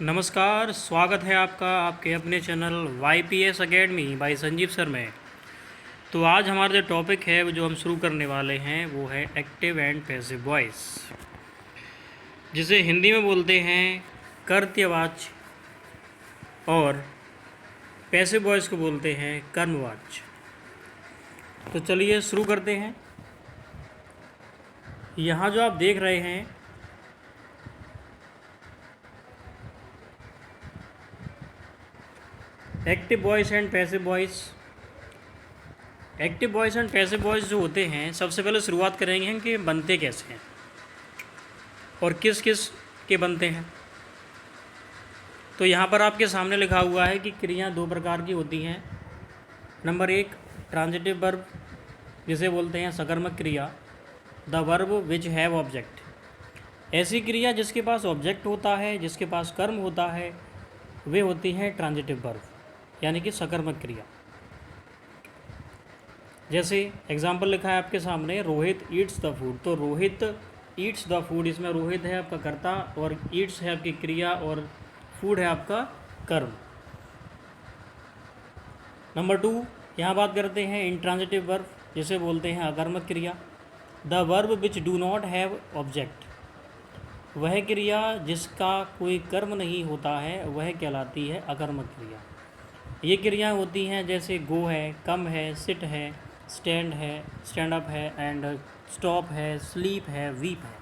नमस्कार, स्वागत है आपका आपके अपने channel YPS academy by Sanjeev sir में। तो आज हमारा जो टॉपिक है वो जो हम शुरू करने वाले हैं वो है एक्टिव एंड पैसिव वॉइस, जिसे हिंदी में बोलते हैं कर्तव्यवाची और पैसिव वॉइस को बोलते हैं कर्मवाची। तो चलिए शुरू करते हैं। यहाँ जो आप देख रहे हैं active voice and passive voice. Active voice and passive voice जो होते हैं, सबसे पहले शुरुआत करेंगे हम कि बनते कैसे हैं और किस किस के बनते हैं। तो यहाँ पर आपके सामने लिखा हुआ है कि क्रिया दो प्रकार की होती हैं। नंबर 1 ट्रांजिटिव वर्ब, जिसे बोलते हैं सकर्मक क्रिया, the verb which have object. ऐसी क्रिया जिसके पास ऑब्जेक्ट होता है, जिसके पास कर्म होता है, वे होती हैं ट्रांजिटिव वर्ब, यानी कि सकर्मक क्रिया। जैसे एग्जाम्पल लिखा है आपके सामने, रोहित ईट्स द फूड। तो रोहित ईट्स द फूड, इसमें रोहित है आपका कर्ता और ईट्स है आपकी क्रिया और फूड है आपका कर्म। नंबर 2 यहाँ बात करते हैं इंट्रांजिटिव वर्ब, जिसे बोलते हैं अकर्मक क्रिया, the verb which do not have object. वह क्रिया जिसका कोई कर्म नहीं होता है वह कहलाती है अकर्मक क्रिया। ये क्रियाएं होती हैं जैसे गो है, कम है, सिट है, स्टैंड है, स्टैंड अप है, एंड स्टॉप है, स्लीप है, वीप है।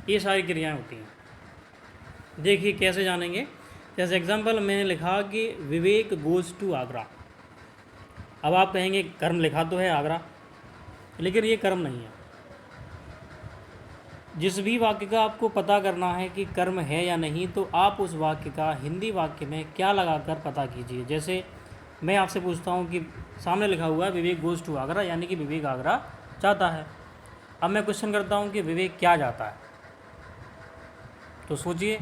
ये सारी क्रियाएं होती हैं। देखिए कैसे जानेंगे। जैसे एग्जांपल मैंने लिखा कि विवेक गोज़ टू आगरा। अब आप कहेंगे कर्म लिखा तो है आगरा, लेकिन ये कर्म नहीं है। जिस भी वाक्य का आपको पता करना है कि कर्म है या नहीं, तो आप उस वाक्य का हिंदी वाक्य में क्या लगाकर पता कीजिए। जैसे मैं आपसे पूछता हूँ कि सामने लिखा हुआ है विवेक गोज़ टू आगरा, यानी कि विवेक आगरा जाता है। अब मैं क्वेश्चन करता हूँ कि विवेक क्या जाता है, तो सोचिए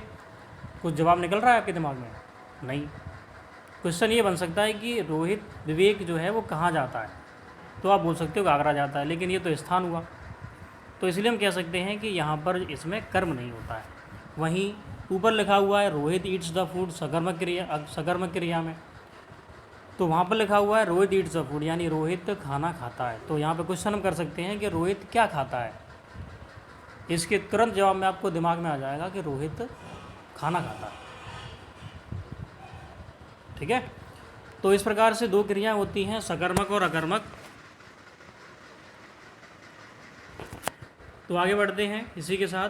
कुछ जवाब निकल रहा है आपके दिमाग में? नहीं। क्वेश्चन ये बन सकता है कि रोहित विवेक जो है वो कहाँ जाता है, तो आप बोल सकते हो कि आगरा जाता है, लेकिन ये तो स्थान हुआ। तो इसलिए हम कह सकते हैं कि यहाँ पर इसमें कर्म नहीं होता है। वहीं ऊपर लिखा हुआ है रोहित ईट्स द फूड सकर्मक क्रिया में, तो वहाँ पर लिखा हुआ है रोहित ईट्स द फूड, यानी रोहित खाना खाता है। तो यहाँ पर क्वेश्चन हम कर सकते हैं कि रोहित क्या खाता है। इसके तुरंत जवाब में आपको दिमाग में आ जाएगा कि रोहित खाना खाता है। ठीक है। तो इस प्रकार से दो क्रियाएं होती हैं, सकर्मक और अकर्मक। तो आगे बढ़ते हैं इसी के साथ।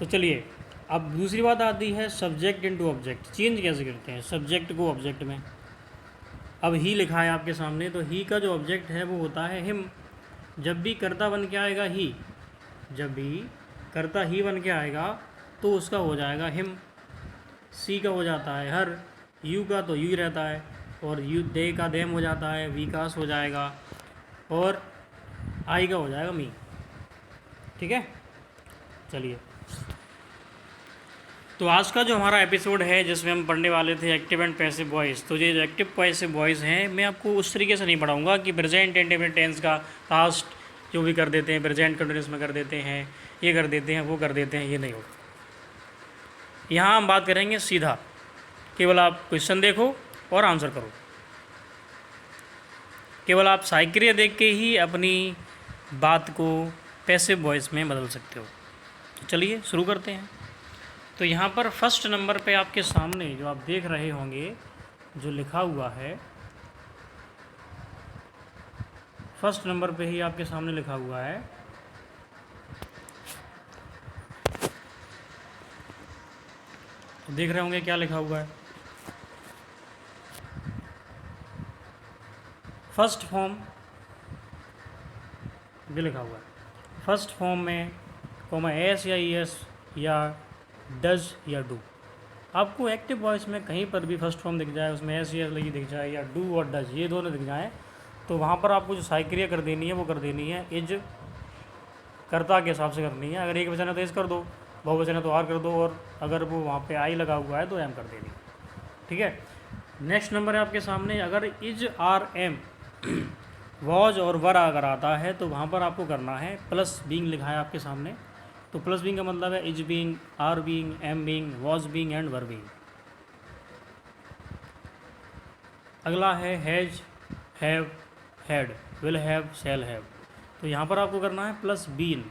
तो चलिए अब दूसरी बात आती है सब्जेक्ट इनटू ऑब्जेक्ट। चेंज कैसे करते हैं सब्जेक्ट को ऑब्जेक्ट में। अब ही लिखा है आपके सामने, तो ही का जो ऑब्जेक्ट है वो होता है हिम। जब भी कर्ता बन के आएगा ही, जब भी कर्ता ही बन के आएगा तो उसका हो जाएगा हिम। सी का हो जाता है हर, यू का तो यू ही रहता है, और यू दे का देम हो जाता है, विकास हो जाएगा, और आई का हो जाएगा मी। ठीक है। चलिए, तो आज का जो हमारा एपिसोड है जिसमें हम पढ़ने वाले थे एक्टिव एंड पैसिव वॉइस, तो ये जो एक्टिव पैसिव वॉइस हैं मैं आपको उस तरीके से नहीं पढ़ाऊँगा कि प्रेजेंट इंडेफिनिट टेंस का पास्ट जो भी कर देते हैं प्रेजेंट कंटिन्यूअस में कर देते हैं, ये कर देते हैं, वो कर देते हैं, ये नहीं होगा। यहाँ हम बात करेंगे सीधा, केवल आप क्वेश्चन देखो और आंसर करो। केवल आप साइक्रिया देख के ही अपनी बात को पैसिव वॉइस में बदल सकते हो। तो चलिए शुरू करते हैं। तो यहाँ पर फर्स्ट नंबर पे आपके सामने जो आप देख रहे होंगे जो लिखा हुआ है, फर्स्ट नंबर पे ही आपके सामने लिखा हुआ है देख रहे होंगे क्या लिखा हुआ है। फर्स्ट फॉर्म भी लिखा हुआ है। फर्स्ट फॉर्म में कॉमा एस या ई एस या डज या डू। आपको एक्टिव वॉइस में कहीं पर भी फर्स्ट फॉर्म दिख जाए, उसमें एस या लगी दिख जाए, या डू और डज ये दोनों दिख जाएँ, तो वहाँ पर आपको जो साइक्रिया कर देनी है वो कर देनी है इज कर्ता के हिसाब से करनी है। अगर एक वचन है तो इस कर दो, बहुवचन है तो आर कर दो, और अगर वो वहाँ पे आई लगा हुआ है तो एम कर देनी। ठीक है। नेक्स्ट नंबर है आपके सामने, अगर इज आर एम वॉज और वर अगर आता है तो वहाँ पर आपको करना है प्लस बीइंग लिखा है आपके सामने, तो प्लस बीइंग का मतलब है is being, are being, am being, was being and were being. अगला have had, will, have, shall have, शैल हैव। तो यहाँ पर आपको करना है प्लस बीन,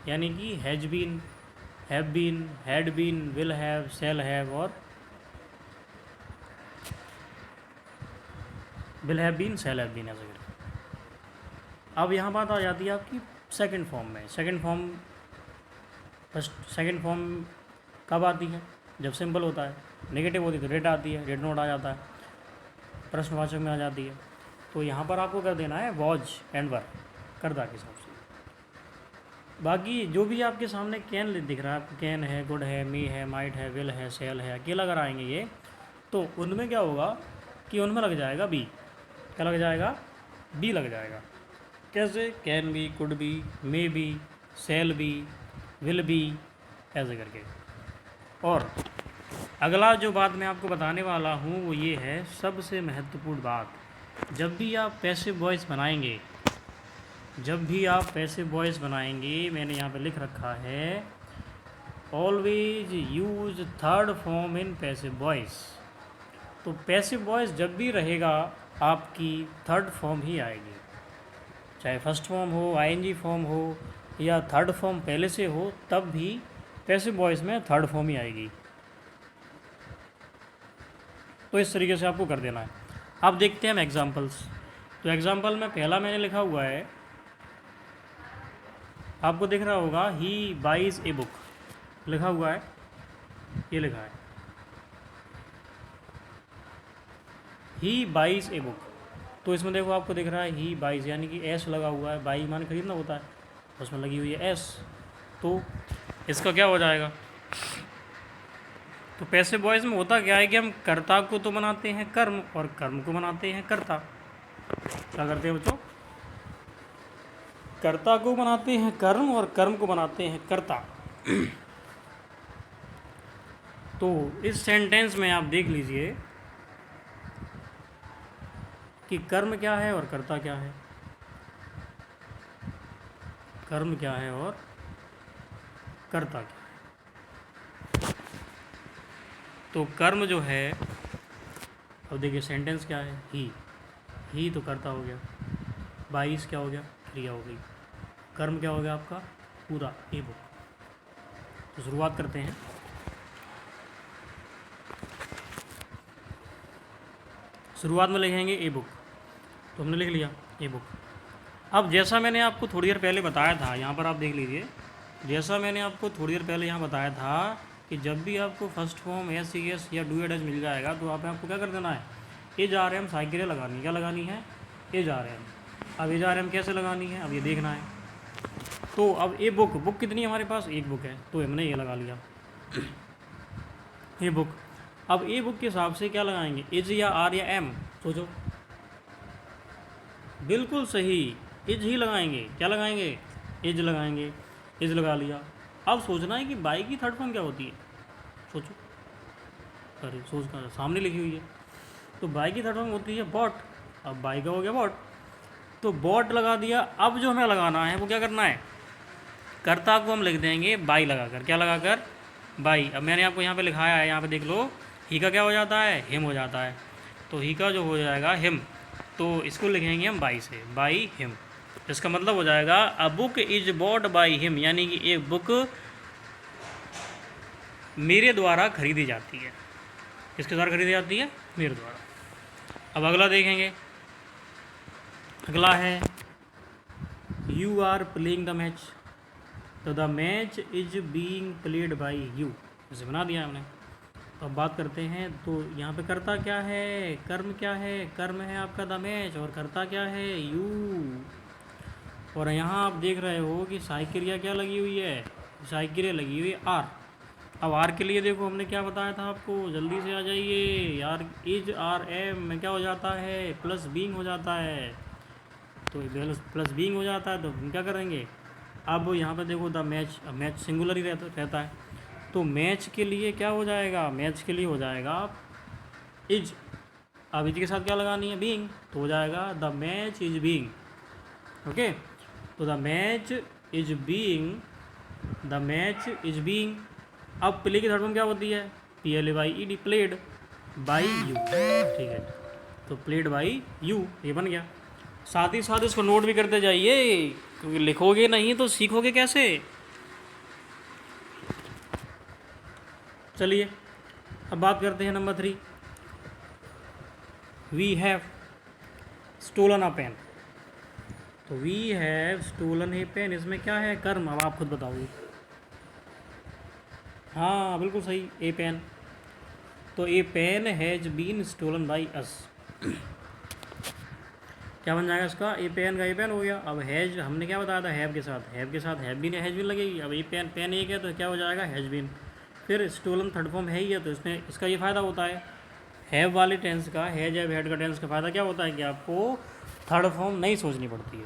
यानी कि has been, have been, had been, will have, shell have और will have been, shall have been ऐसे करके। अब यहाँ बात आ जाती है आपकी सेकंड फॉर्म में। सेकंड फॉर्म कब आती है? जब सिंपल होता है। नेगेटिव होती है तो डेड आती है, डेड नोट आ जाता है, प्रश्नवाचक में आ जाती है। तो यहाँ पर आपको कर देना है वॉज एंड वर, कर्ता के हिसाब से। बाकी जो भी आपके सामने कैन दिख रहा है, आपको कैन है, गुड है, मी है, माइट है, विल है, सेल है, अकेला अगर आएंगे ये, तो उनमें क्या होगा कि उनमें लग जाएगा बी। क्या लग जाएगा? बी लग जाएगा। कैसे? Can be, could be, may be, shall be, will be, ऐसे करके। और अगला जो बात मैं आपको बताने वाला हूँ वो ये है, सबसे महत्वपूर्ण बात। जब भी आप पैसिव वॉइस बनाएंगे, मैंने यहाँ पे लिख रखा है always use third form in passive voice. तो पैसिव वॉइस जब भी रहेगा आपकी थर्ड फॉर्म ही आएगी, चाहे फर्स्ट फॉर्म हो, आईएनजी फॉर्म हो या थर्ड फॉर्म पहले से हो, तब भी पैसिव वॉइस में थर्ड फॉर्म ही आएगी। तो इस तरीके से आपको कर देना है। अब देखते हैं हम एग्जांपल्स। तो एग्जांपल में पहला मैंने लिखा हुआ है, आपको दिख रहा होगा, ही बाइज ए बुक लिखा हुआ है, ये लिखा है ही बाइज ए बुक। तो इसमें देखो आपको दिख रहा है ही बाइज, यानी कि एस लगा हुआ है, बाई मान खरीदना होता है, उसमें लगी हुई है एस। तो इसका क्या हो जाएगा? तो पैसिव वॉइस में होता क्या है कि हम कर्ता को तो बनाते हैं कर्म और कर्म को बनाते हैं कर्ता। क्या करते हैं बच्चों? कर्ता को बनाते हैं कर्म और कर्म को बनाते हैं कर्ता। तो इस सेंटेंस में आप देख लीजिए कि कर्म क्या है और कर्ता क्या है। कर्म क्या है और कर्ता क्या है। तो कर्म जो है, अब देखिए सेंटेंस क्या है, ही तो कर्ता हो गया, बाईस क्या हो गया, क्रिया हो गई, कर्म क्या हो गया आपका पूरा ए बुक। तो शुरुआत करते हैं। शुरुआत में लिखेंगे ए बुक, तो हमने लिख लिया ए बुक। अब जैसा मैंने आपको थोड़ी देर पहले बताया था, यहाँ पर आप देख लीजिए, जैसा मैंने आपको थोड़ी देर पहले यहाँ बताया था कि जब भी आपको first form s c s या डू एड एच मिल जाएगा तो आपको क्या कर देना है, एज आर एम साइकिलें लगानी। क्या लगानी है? Is are am. अब एज आर एम कैसे लगानी है, अब ये देखना है। तो अब ए बुक कितनी है हमारे पास? एक बुक है, तो हमने ये लगा लिया ए बुक। अब ए बुक के हिसाब से क्या लगाएंगे, एज या आर या एम? सोचो, बिल्कुल सही, एज ही लगाएंगे। क्या लगाएंगे? एज लगाएंगे। एज लगा लिया। अब सोचना है कि बाई की थर्ड फॉर्म क्या होती है। सोचो, अरे सोच कर सामने लिखी हुई है। तो बाई की थर्ड फॉर्म होती है बॉट। अब बाई का हो गया बॉट, तो बॉट लगा दिया। अब जो हमें लगाना है वो क्या करना है, कर्ता को हम लिख देंगे बाई लगाकर। क्या लगाकर? बाई। अब मैंने आपको यहाँ पे लिखाया है, यहाँ पे देख लो, ही का क्या हो जाता है, हिम हो जाता है। तो ही का जो हो जाएगा हिम, तो इसको लिखेंगे हम बाई से, बाई हिम। इसका मतलब हो जाएगा a book is bought by him, यानी कि एक बुक मेरे द्वारा खरीदी जाती है। किसके द्वारा खरीदी जाती है? मेरे द्वारा। अब अगला देखेंगे, अगला है you are playing the match, तो the match is being played by you, इसे बना दिया हमने। तो अब बात करते हैं, तो यहाँ पे कर्ता क्या है, कर्म क्या है, कर्म है आपका द मैच और कर्ता क्या है, यू। और यहाँ आप देख रहे हो कि साइक्रिया क्या लगी हुई है, साइक्रिया लगी हुई है आर। अब आर के लिए देखो हमने क्या बताया था आपको, जल्दी से आ जाइए यार। इज आर एम में क्या हो जाता है, प्लस बीइंग हो जाता है। तो प्लस बीइंग हो जाता है तो हम क्या करेंगे, अब यहाँ पर देखो द मैच, अब मैच सिंगुलर ही रहता है। तो मैच के लिए क्या हो जाएगा, मैच के लिए हो जाएगा इज। अब इज के साथ क्या लगानी है, बीइंग, तो हो जाएगा the match is being. Okay. तो the match is being, the match is being, अब प्ले की थर्ड फॉर्म क्या होती है? PLAYED, प्लेड बाई यू, ठीक है। तो प्लेड बाई यू, ये बन गया। साथ ही साथ इसको नोट भी करते जाइए, क्योंकि लिखोगे नहीं तो सीखोगे कैसे। चलिए अब बात करते हैं number 3, we have stolen a pen. तो we have stolen a pen, इसमें क्या है? कर्म। अब आप खुद बताओगे। हाँ बिल्कुल सही, ए पेन। तो a pen has been stolen by us, क्या बन जाएगा इसका? ए पेन का ए पेन हो गया। अब हैज हमने क्या बताया था? हैव के साथ, हैव के साथ हैव बीन हैज बीन लगेगी। अब ए पेन, पेन एक है तो क्या हो जाएगा? Has been. फिर स्टोलन थर्ड फॉर्म है ही है, तो इसमें इसका ये फ़ायदा होता है हैव वाले टेंस का, हैज हैव हैड का टेंस का फ़ायदा क्या होता है कि आपको थर्ड फॉर्म नहीं सोचनी पड़ती है।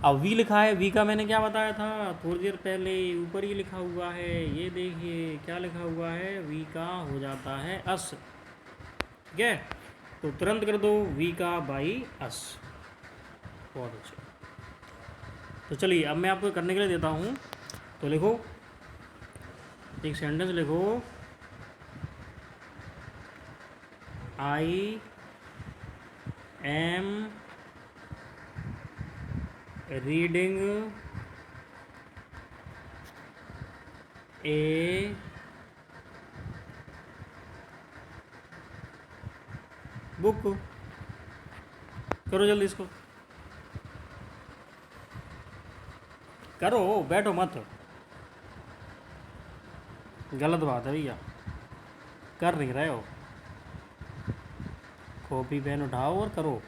अब वी लिखा है, वी का मैंने क्या बताया था थोड़ी देर पहले? ऊपर ही लिखा हुआ है, ये देखिए क्या लिखा हुआ है, वी का हो जाता है अस, ठीक है। तो तुरंत कर दो वी का बाई अस, बहुत अच्छा। तो चलिए अब मैं आपको करने के लिए देता हूँ, तो लिखो, एक सेंटेंस लिखो, I am reading a book. करो जल्दी इसको, करो, बैठो मत, गलत बात है भैया, कर नहीं रहे हो। कॉपी पेन उठाओ और करो,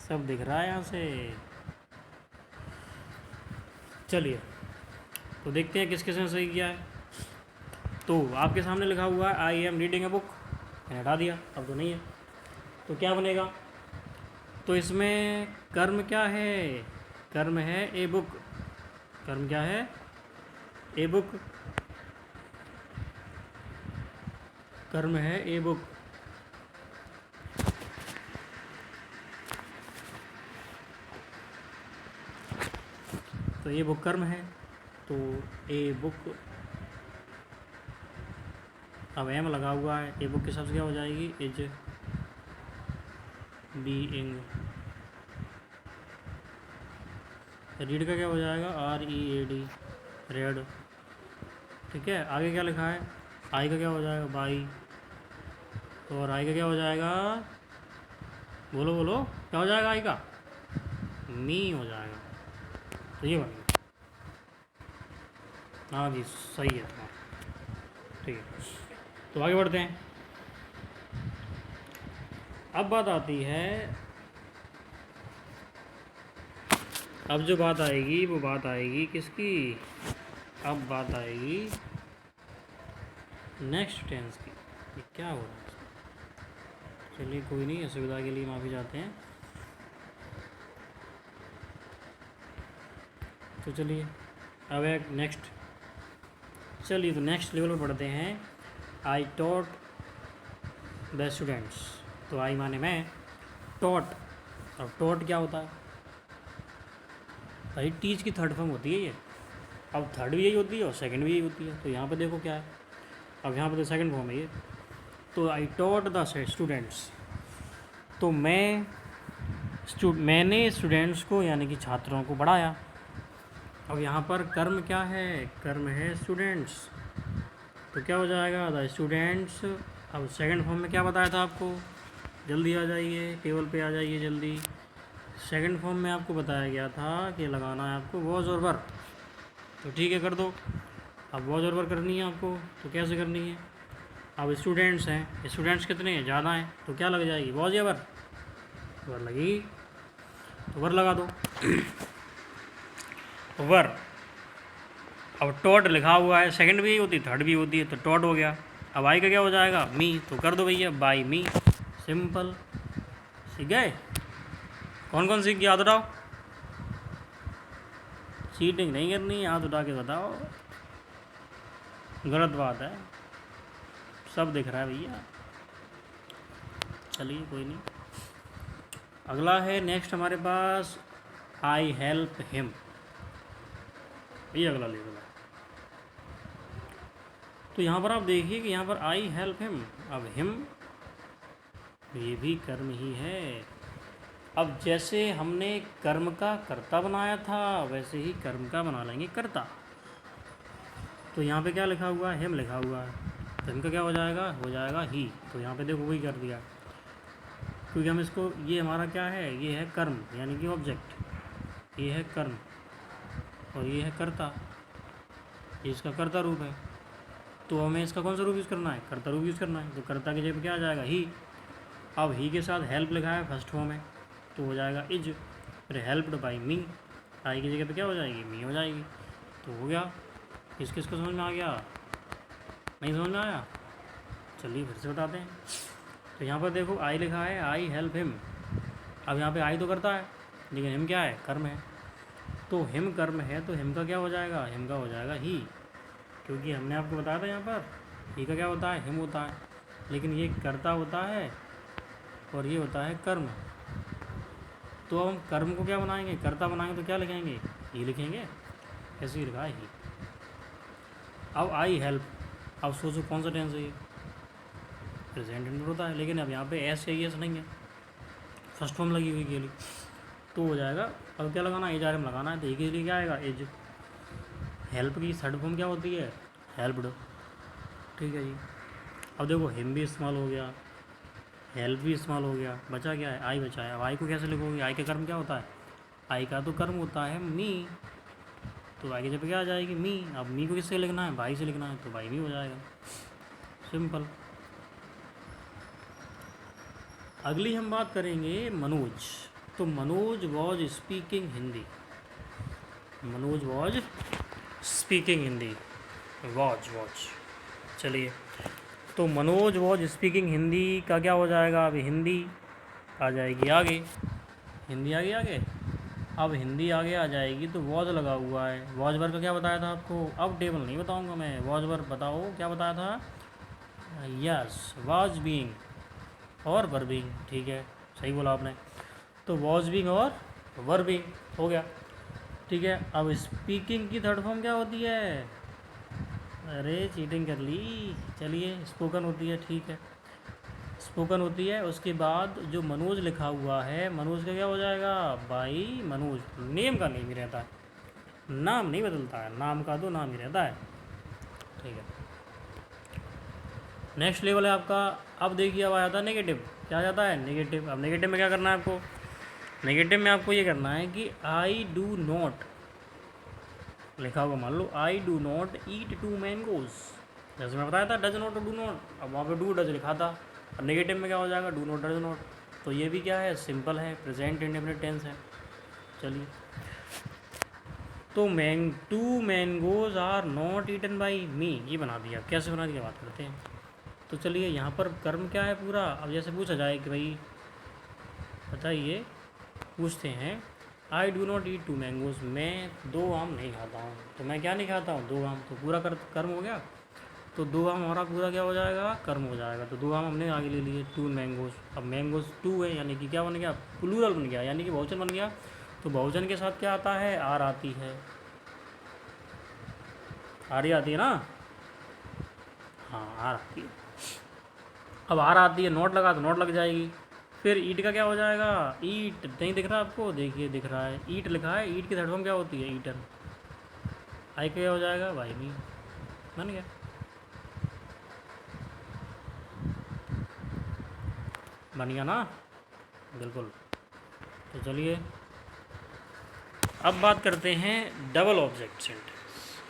सब दिख रहा है यहाँ से। चलिए तो देखते हैं किस किस ने सही किया है। तो आपके सामने लिखा हुआ है I am reading a book, मैंने हटा दिया, अब तो नहीं है। तो क्या बनेगा? तो इसमें कर्म क्या है? कर्म है ए बुक, कर्म क्या है? ए बुक, कर्म है ए बुक। तो ये बुक कर्म है, तो ए बुक, अब एम लगा हुआ है, ए बुक के शब्द क्या हो जाएगी? Is being. रीड का क्या हो जाएगा? READ, रेड, ठीक है। आगे क्या लिखा है? आई का क्या हो जाएगा? बाई। और आई का क्या हो जाएगा? बोलो बोलो, क्या हो जाएगा आई का? मी हो जाएगा। तो ये बन गया, हाँ जी सही है तुम्हारा, ठीक है। तो आगे बढ़ते हैं। अब बात आती है, अब जो बात आएगी वो बात आएगी किसकी? अब बात आएगी नेक्स्ट टेंस की। ये क्या हो रहा है? चलिए कोई नहीं, असुविधा के लिए माफ़ी चाहते हैं। तो चलिए अब एक नेक्स्ट, चलिए तो नेक्स्ट लेवल पर पढ़ते हैं। I taught the students. तो आई माने मैं, टॉट, अब टॉट क्या होता है भाई? टीच की थर्ड फॉर्म होती है ये। अब थर्ड भी यही होती है और सेकंड भी यही होती है। तो यहाँ पे देखो क्या है, अब यहाँ पे तो सेकंड फॉर्म है ये। तो आई टॉट द स्टूडेंट्स, तो मैंने स्टूडेंट्स को यानी कि छात्रों को पढ़ाया। अब यहाँ पर कर्म क्या है? कर्म है स्टूडेंट्स, तो क्या हो जाएगा? The students. अब सेकंड फॉर्म में क्या बताया था आपको? जल्दी आ जाइए, टेबल पे आ जाइए जल्दी। सेकंड फॉर्म में आपको बताया गया था कि लगाना है आपको वॉज और वर। तो ठीक है कर दो। अब वॉज और वर करनी है आपको, तो कैसे करनी है? अब स्टूडेंट्स हैं, स्टूडेंट्स कितने हैं? ज़्यादा हैं, तो क्या लग जाएगी? वॉज या वर? वर लगेगी, तो वर लगा दो। वर। अब टॉट लिखा हुआ है, सेकंड भी होती थर्ड भी होती है, तो टॉट हो गया। अब आई का क्या हो जाएगा? मी, तो कर दो भैया बाई मी, सिंपल। सीख गए? कौन कौन सीख गया? हाथ उठाओ, चीटिंग नहीं करनी, हाथ उठा के बताओ, गलत बात है, सब दिख रहा है भैया। चलिए कोई नहीं, अगला है नेक्स्ट हमारे पास आई हेल्प हिम, ये अगला लेवल है। तो यहाँ पर आप देखिए कि यहाँ पर आई हेल्प हिम, अब हिम ये भी कर्म ही है। अब जैसे हमने कर्म का कर्ता बनाया था वैसे ही कर्म का बना लेंगे कर्ता। तो यहाँ पे क्या लिखा हुआ है, हिम लिखा हुआ है, तो हिम का क्या हो जाएगा ही। तो यहाँ पे देखो वही कर दिया, क्योंकि हम इसको, ये हमारा क्या है, ये है कर्म यानी कि ऑब्जेक्ट, ये है कर्म और ये है कर्ता, ये इसका कर्ता रूप है। तो हमें इसका कौन सा रूप यूज़ करना है, कर्ता रूप यूज़ करना है। तो कर्ता की जगह क्या आ जाएगा, ही। अब ही के साथ हेल्प लिखा है फर्स्ट फॉर्म में, तो हो जाएगा इज, फिर हेल्प्ड बाई मी, आई की जगह पे क्या हो जाएगी, मी हो जाएगी। तो हो गया। किसको समझ में आ गया, नहीं समझ में आया, चलिए फिर से बताते हैं। तो यहाँ पर देखो आई लिखा है, आई हेल्प हिम। अब यहाँ पे आई तो करता है, लेकिन हिम क्या है, कर्म है। तो हिम कर्म है, तो हिम का क्या हो जाएगा, हिम का हो जाएगा ही, क्योंकि हमने आपको बताया था यहाँ पर ही का क्या होता है, हिम होता है, लेकिन ये कर्ता होता है और ये होता है कर्म। तो हम कर्म को क्या बनाएंगे, कर्ता बनाएंगे, तो क्या लिखेंगे, ही लिखेंगे, ऐसे ही लिखा है ही। अब आई हेल्प, अब सोचो कौन सा टेंस है ये, प्रेजेंट टेंस होता है, लेकिन अब यहाँ पे एस या एस नहीं है, फर्स्ट फॉर्म लगी हुई के लिए, तो हो जाएगा। अब क्या लगाना, एज आर एम लगाना है, तो एक के लिए क्या आएगा, एज। हेल्प की थर्ड फॉर्म क्या होती है, हेल्प्ड, ठीक है जी। अब देखो हिम भी इस्तेमाल हो गया, हेल्प भी इस्तेमाल हो गया, बचा क्या है, आई बचा है। अब आई को कैसे लिखोगे, आई का कर्म क्या होता है, आई का तो कर्म होता है मी, तो आई की जब क्या आ जाएगी, मी। अब मी को किससे लिखना है, भाई से लिखना है, तो भाई भी हो जाएगा, सिंपल। अगली हम बात करेंगे मनोज। तो Manoj was speaking Hindi, Manoj was speaking Hindi, watch. चलिए, तो मनोज वॉज स्पीकिंग हिंदी का क्या हो जाएगा, अभी हिंदी आ जाएगी आगे, हिंदी आगे। अब हिंदी आगे आ जाएगी, तो वॉज लगा हुआ है, वॉज वर्ब का क्या बताया था आपको, अब टेबल नहीं बताऊंगा मैं, वॉज वर्ब बताओ क्या बताया था, यस, वॉज बीइंग और वर्बिंग, ठीक है, सही बोला आपने। तो वॉज बीइंग और वर्बिंग हो गया, ठीक है। अब स्पीकिंग की थर्ड फॉर्म क्या होती है, अरे चीटिंग कर ली, चलिए स्पोकन होती है, ठीक है, स्पोकन होती है। उसके बाद जो मनोज लिखा हुआ है, मनोज का क्या हो जाएगा, बाई मनोज, नेम का नेम ही रहता है, नाम नहीं बदलता है, नाम का तो नाम ही रहता है, ठीक है। नेक्स्ट लेवल है आपका, अब देखिए अब आया था नेगेटिव, क्या आ जाता है, नेगेटिव। अब नेगेटिव में क्या करना है आपको, नेगेटिव में आपको ये करना है कि आई डू नॉट लिखा होगा, मान लो I do not eat 2 mangoes, जैसे मैं बताया था डज नॉट और डू नॉट, अब वहाँ पे डू डज लिखा था, और नेगेटिव में क्या हो जाएगा, डू नॉट डज नॉट। तो ये भी क्या है, सिंपल है, प्रेजेंट इंडेफिनिट टेंस है। चलिए, तो 2 mangoes are not eaten by me, ये बना दिया, कैसे बना दिया बात करते हैं। तो चलिए यहाँ पर कर्म क्या है पूरा, अब जैसे पूछा जाए कि भाई बताइए, पूछते हैं आई डू नॉट ईट 2 मैंगोज, मैं 2 आम नहीं खाता हूँ, तो मैं क्या नहीं खाता हूँ, 2 आम, तो पूरा कर्म हो गया। तो 2 आम हमारा पूरा क्या हो जाएगा, कर्म हो जाएगा। तो 2 आम हमने आगे ले लिए, 2 मैंगोज। अब मैंगोज 2 है, यानी कि क्या बन गया, प्लूरल बन गया, यानी कि बहुवचन बन गया। तो बहुवचन के साथ क्या आता है, आर आती है, आर ही आती है ना, हाँ आर आती है। अब आर आती है, नोट लगा तो नोट लग जाएगी। फिर ईट का क्या हो जाएगा, ईट नहीं दिख रहा आपको, देखिए दिख रहा है, ईट लिखा है, ईट की थर्ड फॉर्म क्या होती है, ईटन। आई का क्या हो जाएगा, भाई भी बन गया। बन गया ना, बिल्कुल। तो चलिए अब बात करते हैं डबल ऑब्जेक्ट सेंटेंस।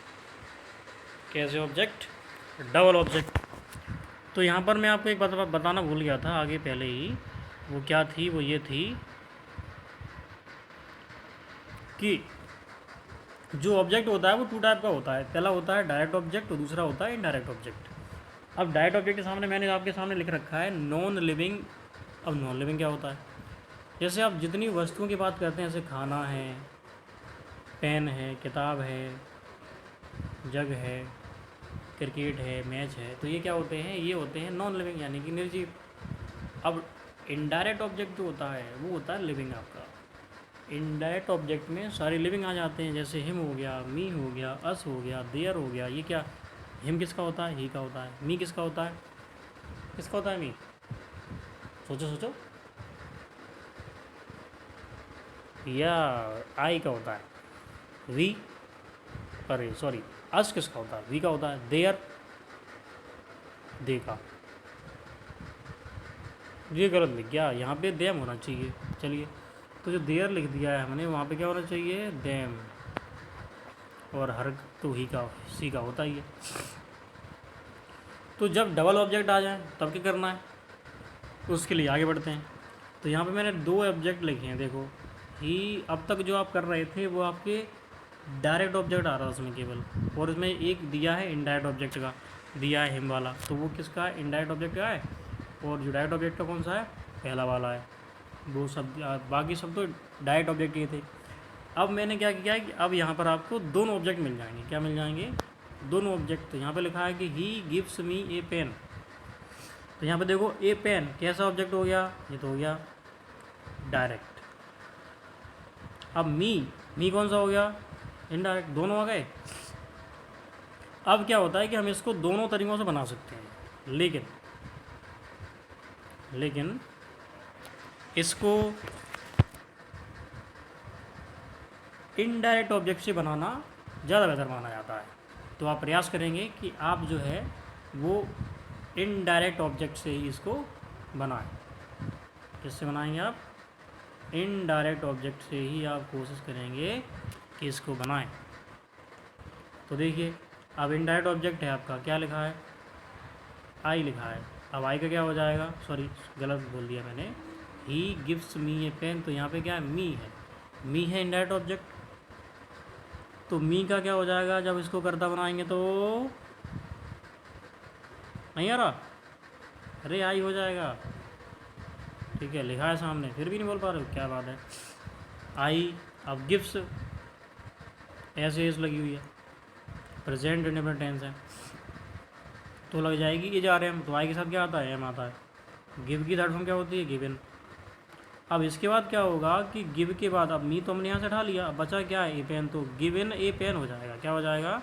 कैसे ऑब्जेक्ट, डबल ऑब्जेक्ट। तो यहाँ पर मैं आपको एक बात बताना भूल गया था आगे पहले ही, वो क्या थी, वो ये थी कि जो ऑब्जेक्ट होता है वो 2 टाइप का होता है। पहला होता है डायरेक्ट ऑब्जेक्ट और दूसरा होता है इनडायरेक्ट ऑब्जेक्ट। अब डायरेक्ट ऑब्जेक्ट के सामने मैंने आपके सामने लिख रखा है नॉन लिविंग। अब नॉन लिविंग क्या होता है, जैसे आप जितनी वस्तुओं की बात करते हैं, जैसे खाना है, पेन है, किताब है, जग है, क्रिकेट है, मैच है, तो ये क्या होते हैं, ये होते हैं नॉन लिविंग यानी कि निर्जीव। अब इनडायरेक्ट ऑब्जेक्ट जो होता है वो होता है लिविंग आपका। इनडायरेक्ट ऑब्जेक्ट में सारे लिविंग आ जाते हैं, जैसे हिम हो गया, मी हो गया, अस हो गया, देयर हो गया। ये क्या, हिम किसका होता है, ही का होता है। मी किसका होता है, किसका होता है मी, सोचो सोचो। या आई का होता है। वी, अरे सॉरी, अस किसका होता है, वी का होता है। देयर, दे का। ये गलत लिख गया, यहाँ पे देम होना चाहिए। चलिए, तो जो देयर लिख दिया है हमने, वहाँ पे क्या होना चाहिए, देम। और हर तो ही का, सी का होता ही है। तो जब डबल ऑब्जेक्ट आ जाए तब क्या करना है, उसके लिए आगे बढ़ते हैं। तो यहाँ पे मैंने 2 ऑब्जेक्ट लिखे हैं, देखो। ही, अब तक जो आप कर रहे थे वो आपके डायरेक्ट ऑब्जेक्ट आ रहा है उसमें केवल, और इसमें एक दिया है इनडायरेक्ट ऑब्जेक्ट का, दिया है हिम वाला, तो वो किसका है, इनडायरेक्ट ऑब्जेक्ट का है। और जो डायरेक्ट ऑब्जेक्ट का कौन सा है, पहला वाला है। वो सब बाकी सब तो डायरेक्ट ऑब्जेक्ट ये थे। अब मैंने क्या किया है कि अब यहाँ पर आपको दोनों ऑब्जेक्ट मिल जाएंगे। क्या मिल जाएंगे, दोनों ऑब्जेक्ट। तो यहाँ पे लिखा है कि he gives me A pen. तो यहाँ पे देखो, ए पेन कैसा ऑब्जेक्ट हो गया, ये तो हो गया डायरेक्ट। अब मी कौन सा हो गया, इनडायरेक्ट। दोनों आ गए। अब क्या होता है कि हम इसको दोनों तरीक़ों से बना सकते हैं, लेकिन इसको इनडायरेक्ट ऑब्जेक्ट से बनाना ज़्यादा बेहतर माना जाता है। तो आप प्रयास करेंगे कि आप जो है वो इनडायरेक्ट ऑब्जेक्ट से ही इसको बनाएं। किससे बनाएंगे आप, इनडायरेक्ट ऑब्जेक्ट से ही आप कोशिश करेंगे कि इसको बनाएं। तो देखिए, अब इनडायरेक्ट ऑब्जेक्ट है आपका, क्या लिखा है, आई लिखा है। अब आई का क्या हो जाएगा, सॉरी गलत बोल दिया मैंने, he gives me A pen. तो यहाँ पे क्या है, मी है इनडायरेक्ट ऑब्जेक्ट। तो मी का क्या हो जाएगा, जब इसको करता बनाएंगे तो नहीं आ रहा, अरे आई हो जाएगा। ठीक है, लिखा है सामने, फिर भी नहीं बोल पा रहे हो, क्या बात है। आई, अब गिफ्ट्स ऐसे एस लगी हुई है, प्रेजेंट इंडेफिनिट टेंस है, तो लग जाएगी ये जा रहे हैं हम। तो आई के साथ क्या आता है, एम आता है। गिव की थर्ड फॉर्म क्या होती है, गिवन। अब इसके बाद क्या होगा कि गिव के बाद, अब मी तो हमने यहाँ से उठा लिया, अब बचा क्या है, ए पेन। तो गिवन ए पेन हो जाएगा। क्या हो जाएगा,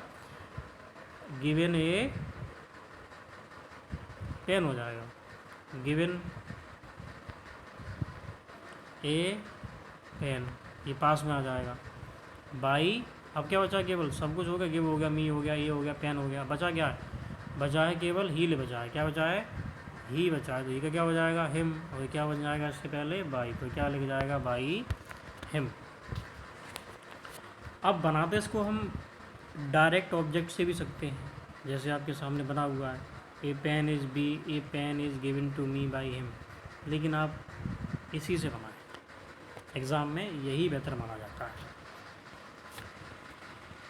गिवन ए पेन हो जाएगा। गिवन ए पेन, ये पास में आ जाएगा। बाई, अब क्या बचा, केवल सब कुछ हो गया, गिव हो गया, मी हो गया, ये हो गया, पेन हो गया, बचा क्या है, बचा है केवल ही बचा है। क्या बचा है, ही बचा है। तो ही का क्या हो जाएगा, हिम। और क्या बन जाएगा इससे पहले, बाई। तो क्या लिख जाएगा, बाई हिम। अब बनाते इसको हम डायरेक्ट ऑब्जेक्ट से भी सकते हैं, जैसे आपके सामने बना हुआ है, a pen is be, a pen is given to me by him. लेकिन आप इसी से बनाएं, एग्ज़ाम में यही बेहतर माना जाता है।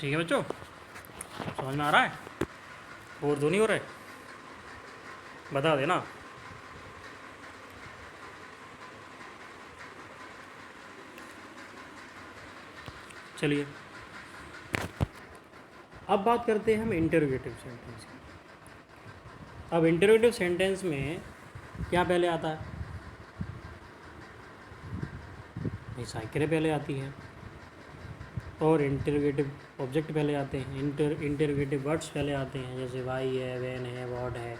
ठीक है बच्चों, समझ में आ रहा है, और तो नहीं हो रहा है, बता देना। चलिए, अब बात करते हैं हम इंटरोगेटिव सेंटेंस की। अब इंटरोगेटिव सेंटेंस में क्या पहले आता है, साइकिल पहले आती है, और इंटरोगेटिव ऑब्जेक्ट पहले आते हैं, इंटरोगेटिव वर्ड्स पहले आते हैं, जैसे वाई है, वैन है, वॉट है,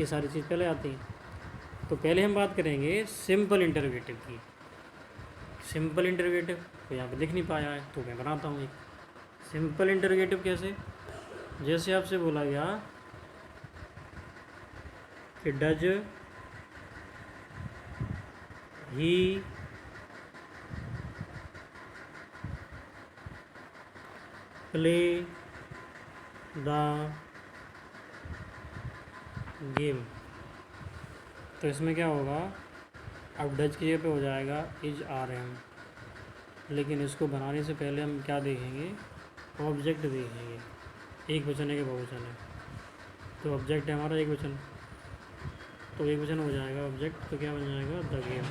ये सारी चीज़ पहले आती हैं। तो पहले हम बात करेंगे सिंपल इंटरोगेटिव की। सिंपल इंटरोगेटिव तो यहाँ पे दिख नहीं पाया है, तो मैं बनाता हूँ एक सिंपल इंटरोगेटिव। कैसे, जैसे आपसे बोला गया कि does he play the game. तो इसमें क्या होगा, अब डज की जगह पे हो जाएगा इज आर एम। लेकिन इसको बनाने से पहले हम क्या देखेंगे, ऑब्जेक्ट देखेंगे। एक वचन है कि बहुवचन है, तो ऑब्जेक्ट है हमारा एक वचन, तो एक वचन हो जाएगा ऑब्जेक्ट। तो क्या बन जाएगा, द गेम।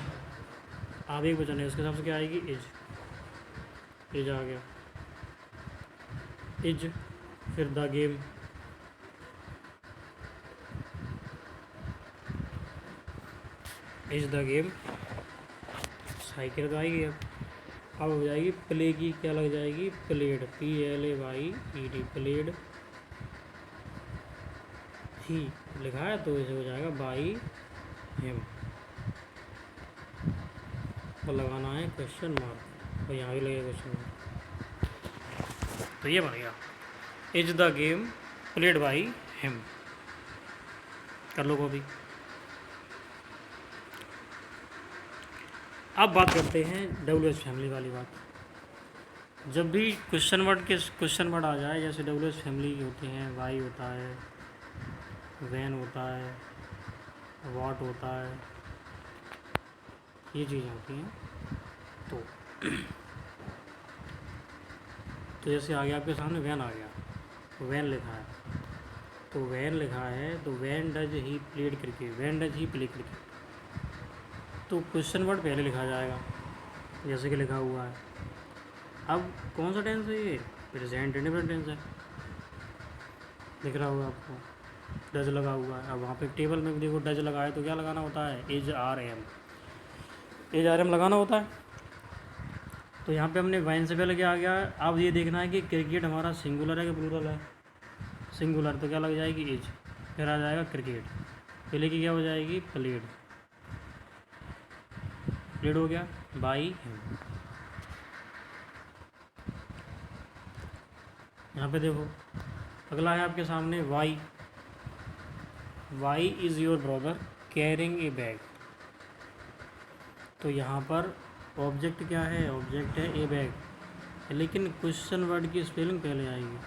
आप एक वचन है, उसके हिसाब से क्या आएगी, इज आ गया, इज, फिर the game. Is the game, cycle तो आएगी अब हो जाएगी प्ले की, क्या लग जाएगी, प्लेड, PLAYED, प्लेड ही लिखा है तो इसे हो जाएगा बाई हिम, और लगाना है क्वेश्चन मार्क, और यहाँ भी लगेगा क्वेश्चन मार्क। तो ये बन गया, is the game played by him. कर लो कॉपी। अब बात करते हैं WH फैमिली वाली बात। जब भी क्वेश्चन वर्ड आ जाए, जैसे WH फैमिली होते हैं, वाई होता है, वैन होता है, वाट होता है, ये चीज़ें होती हैं। तो जैसे आ गया आपके सामने वैन आ गया, वैन लिखा है, तो वैन लिखा है तो van does he played cricket, van does he play cricket, तो क्वेश्चन वर्ड पहले लिखा जाएगा जैसे कि लिखा हुआ है। अब कौन सा टेंस है ये, प्रेजेंट इंडेफिनिट टेंस है, दिख रहा होगा आपको, डज लगा हुआ है। अब वहाँ पे टेबल में भी देखो डज लगा है तो क्या लगाना होता है, एज आर एम लगाना होता है। तो यहाँ पे हमने वैन से पहले क्या आ गया, अब ये देखना है कि क्रिकेट हमारा सिंगुलर है कि प्लूरल है, सिंगुलर तो क्या लग जाएगी एज, फिर आ जाएगा क्रिकेट, पहले की क्या हो जाएगी प्लेड, प्लेड हो गया बाई हिम। यहाँ पे देखो अगला है आपके सामने why is your brother carrying a bag, तो यहाँ पर ऑब्जेक्ट क्या है, ऑब्जेक्ट है ए बैग, लेकिन क्वेश्चन वर्ड की स्पेलिंग पहले आएगी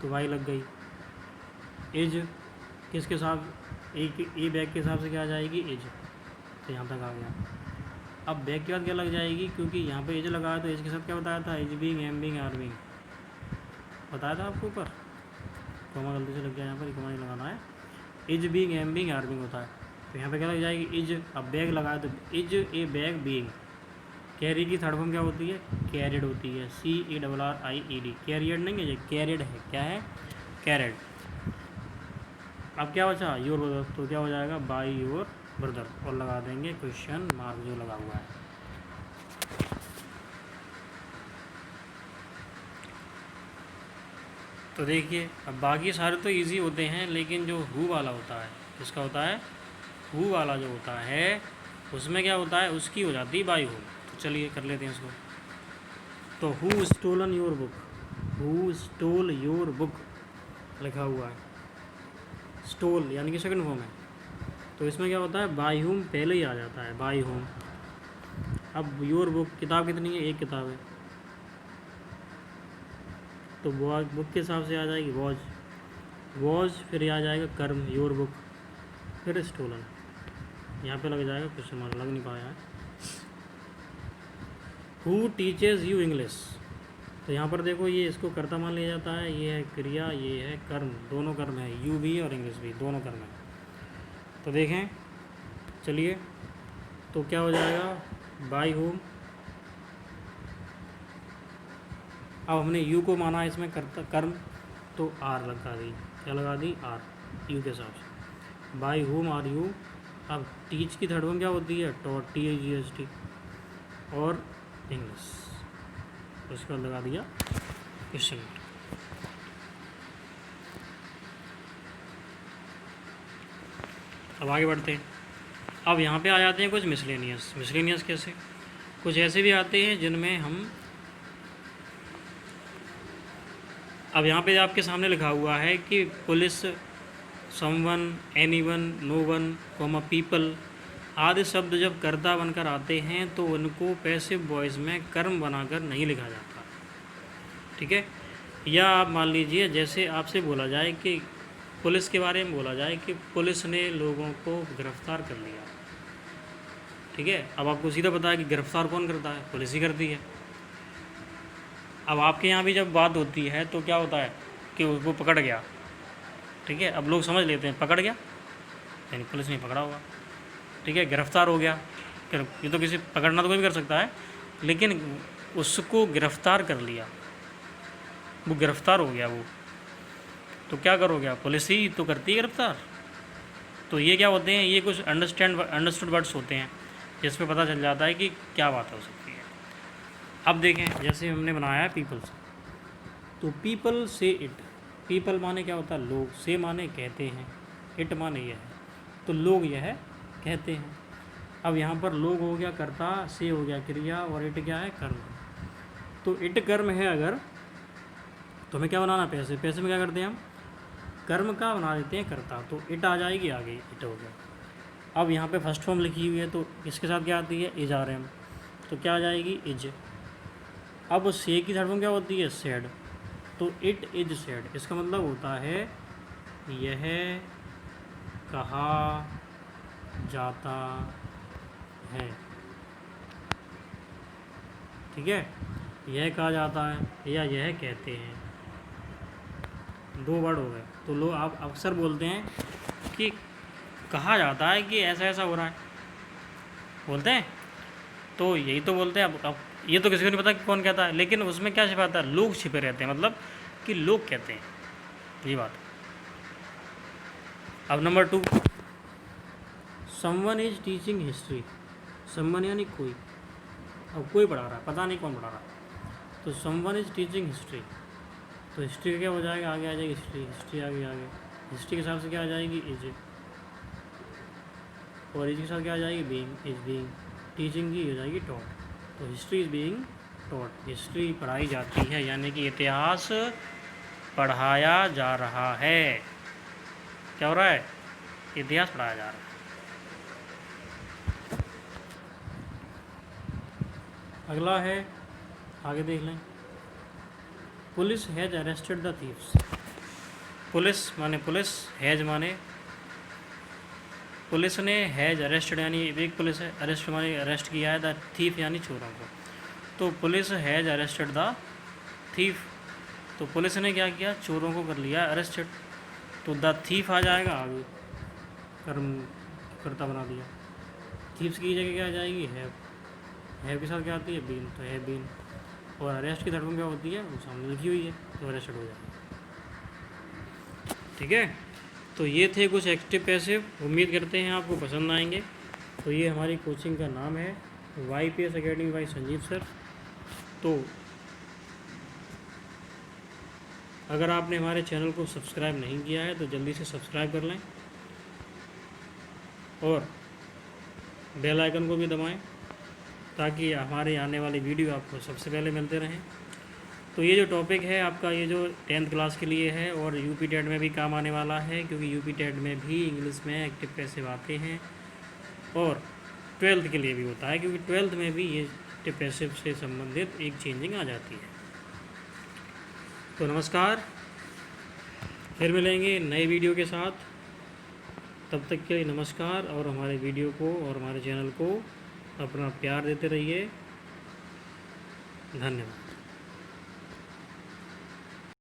तो वाई लग गई। एज किसके साथ, ए बैग के हिसाब से क्या आ जाएगी एज, तो यहाँ तक आ गया। अब बैग के बाद क्या लग जाएगी, क्योंकि यहाँ पे एज लगा है तो एज के साथ क्या बताया था, is being, am being, are being बताया था आपको ऊपर, कॉमा गलती से लग गया, यहाँ पर कॉमा नहीं लगाना है, is being, am being, are being होता है, तो यहाँ पे क्या लग जाएगी एज। अब बैग लगाया तो is a bag being, carry की थर्ड फॉर्म क्या होती है, कैरिड होती है, CARRIED, कैरियड नहीं है ये, कैरिड है, क्या है कैरिड। अब क्या बचा, योर ब्रदर, तो क्या हो जाएगा बाई योर ब्रदर, और लगा देंगे क्वेश्चन मार्क जो लगा हुआ है। तो देखिए अब बाकी सारे तो इजी होते हैं, लेकिन जो हु वाला होता है, किसका होता है, हु वाला जो होता है उसमें क्या होता है, उसकी हो जाती है बाई हु। तो चलिए कर लेते हैं इसको। तो who stolen your book, who stole your book लिखा हुआ है, स्टोल यानी कि सेकंड फॉर्म है, तो इसमें क्या होता है बाई हुम पहले ही आ जाता है, बाई हुम। अब योर बुक, किताब कितनी है, एक किताब है, तो बुक के हिसाब से आ जाएगी वॉज, फिर आ जाएगा कर्म योर बुक, फिर स्टोलन, यहाँ पे लग जाएगा क्वेश्चन मार्क, लग नहीं पाया है। हु टीचेज यू इंग्लिश, तो यहाँ पर देखो ये इसको कर्ता मान लिया जाता है, ये है क्रिया, ये है कर्म, दोनों कर्म है, यू भी और इंग्लिश भी दोनों कर्म है। तो देखें चलिए, तो क्या हो जाएगा बाई होम। अब हमने यू को माना इसमें कर्म, तो आर लगा दी, क्या लगा दी आर, यू के हिसाब से, बाई होम आर यू। अब टीच की थर्ड फॉर्म क्या होती है, टॉट, TAGST, और इंग्लिश, उसके बाद लगा दिया क्वेश्चन। अब आगे बढ़ते हैं। अब यहाँ पे आ जाते हैं कुछ मिसलेनियस कैसे, कुछ ऐसे भी आते हैं जिनमें हम, अब यहाँ पे आपके सामने लिखा हुआ है कि police, someone, anyone, known, comma people आदि शब्द जब कर्ता बनकर आते हैं तो उनको पैसिव वॉइस में कर्म बनाकर नहीं लिखा जाता, ठीक है। या आप मान लीजिए जैसे आपसे बोला जाए कि पुलिस के बारे में बोला जाए कि पुलिस ने लोगों को गिरफ्तार कर लिया, ठीक है। अब आपको सीधा पता है कि गिरफ्तार कौन करता है, पुलिस ही करती है। अब आपके यहाँ भी जब बात होती है तो क्या होता है कि वो पकड़ गया, ठीक है। अब लोग समझ लेते हैं पकड़ गया यानी पुलिस ने पकड़ा होगा, ठीक है। गिरफ्तार हो गया, ये तो किसी पकड़ना तो कोई भी कर सकता है, लेकिन उसको गिरफ्तार कर लिया, वो गिरफ्तार हो गया वो, तो क्या करोगे आप, पुलिस ही तो करती है गिरफ्तार, तो ये क्या होते हैं, ये कुछ अंडरस्टूड वर्ड्स होते हैं जिसमें पता चल जाता है कि क्या बात हो सकती है। अब देखें, जैसे हमने बनाया है पीपल्स, तो पीपल से इट, पीपल माने क्या होता है, लोग, से माने कहते हैं, इट माने यह है, तो लोग यह कहते हैं। अब यहाँ पर लोग हो गया कर्ता, से हो गया क्रिया, और इट क्या है, कर्म। तो इट कर्म है अगर, तो हमें क्या बनाना, पैसे, पैसे में क्या करते हैं हम, कर्म का बना देते हैं कर्ता, तो इट आ जाएगी आगे, इट हो गया। अब यहाँ पे फर्स्ट फॉर्म लिखी हुई है, तो इसके साथ क्या आती है, इज आ रहे हम, तो क्या आ जाएगी, इज। अब से की थर्ड फॉर्म क्या होती है, सेड, तो इट इज सेड, इसका मतलब होता है यह कहा जाता है। ठीक है, यह कहा जाता है या यह कहते हैं, दो वर्ड हो गए। तो लोग आप अक्सर बोलते हैं कि कहा जाता है कि ऐसा ऐसा हो रहा है, बोलते हैं, तो यही तो बोलते हैं। अब ये तो किसी को नहीं पता कि कौन कहता है, लेकिन उसमें क्या छिपाता है, लोग छिपे रहते हैं, मतलब कि लोग कहते हैं, ये बात। अब number 2, someone is teaching history, someone यानी कोई, अब कोई पढ़ा रहा है, पता नहीं कौन पढ़ा रहा है, तो समवन इज टीचिंग हिस्ट्री, तो हिस्ट्री का क्या हो जाएगा, आगे आ जाएगी हिस्ट्री, हिस्ट्री आगे हिस्ट्री के हिसाब से क्या आ जाएगी, इज, और इज के साथ क्या आ जाएगी, बीइंग, इज बीइंग, टीचिंग की हो जाएगी टॉट, तो history is being taught, history पढ़ाई जाती है, यानी कि इतिहास पढ़ाया जा रहा है। क्या हो रहा है, इतिहास पढ़ाया जा रहा है। अगला है, आगे देख लें, police has arrested the thieves, police माने पुलिस, हैज माने पुलिस ने, हैज अरेस्टेड यानी एक पुलिस है, अरेस्ट माने अरेस्ट किया है, द थीफ यानी चोरों को, तो police has arrested the thief, तो पुलिस ने क्या किया, चोरों को कर लिया अरेस्टेड, तो द थीफ आ जाएगा आगे, कर्म कर्ता बना दिया। थीफ्स की जगह क्या आ जाएगी, हैव के साथ क्या आती है, बीन, तो है बीन, और अरेस्ट की थर्ड फॉर्म क्या होती है, वो सामने लिखी हुई है, तो अरेस्टेड हो जाएगी। ठीक है, तो ये थे कुछ एक्टिव पैसिव, उम्मीद करते हैं आपको पसंद आएंगे। तो ये हमारी कोचिंग का नाम है YPS academy by Sanjeev sir. तो अगर आपने हमारे चैनल को सब्सक्राइब नहीं किया है तो जल्दी से सब्सक्राइब कर लें, और बेल आइकन को भी दबाएं ताकि हमारे आने वाली वीडियो आपको सबसे पहले मिलते रहें। तो ये जो टॉपिक है आपका, ये जो 10th क्लास के लिए है, और यूपी टेट में भी काम आने वाला है, क्योंकि यूपी टेट में भी इंग्लिश में एक्टिव पैसिव आते हैं, और 12th के लिए भी होता है, क्योंकि 12th में भी ये एक्टिव पैसिव से संबंधित एक चेंजिंग आ जाती है। तो नमस्कार, फिर मिलेंगे नए वीडियो के साथ, तब तक के लिए नमस्कार, और हमारे वीडियो को और हमारे चैनल को अपना प्यार देते रहिए। धन्यवाद।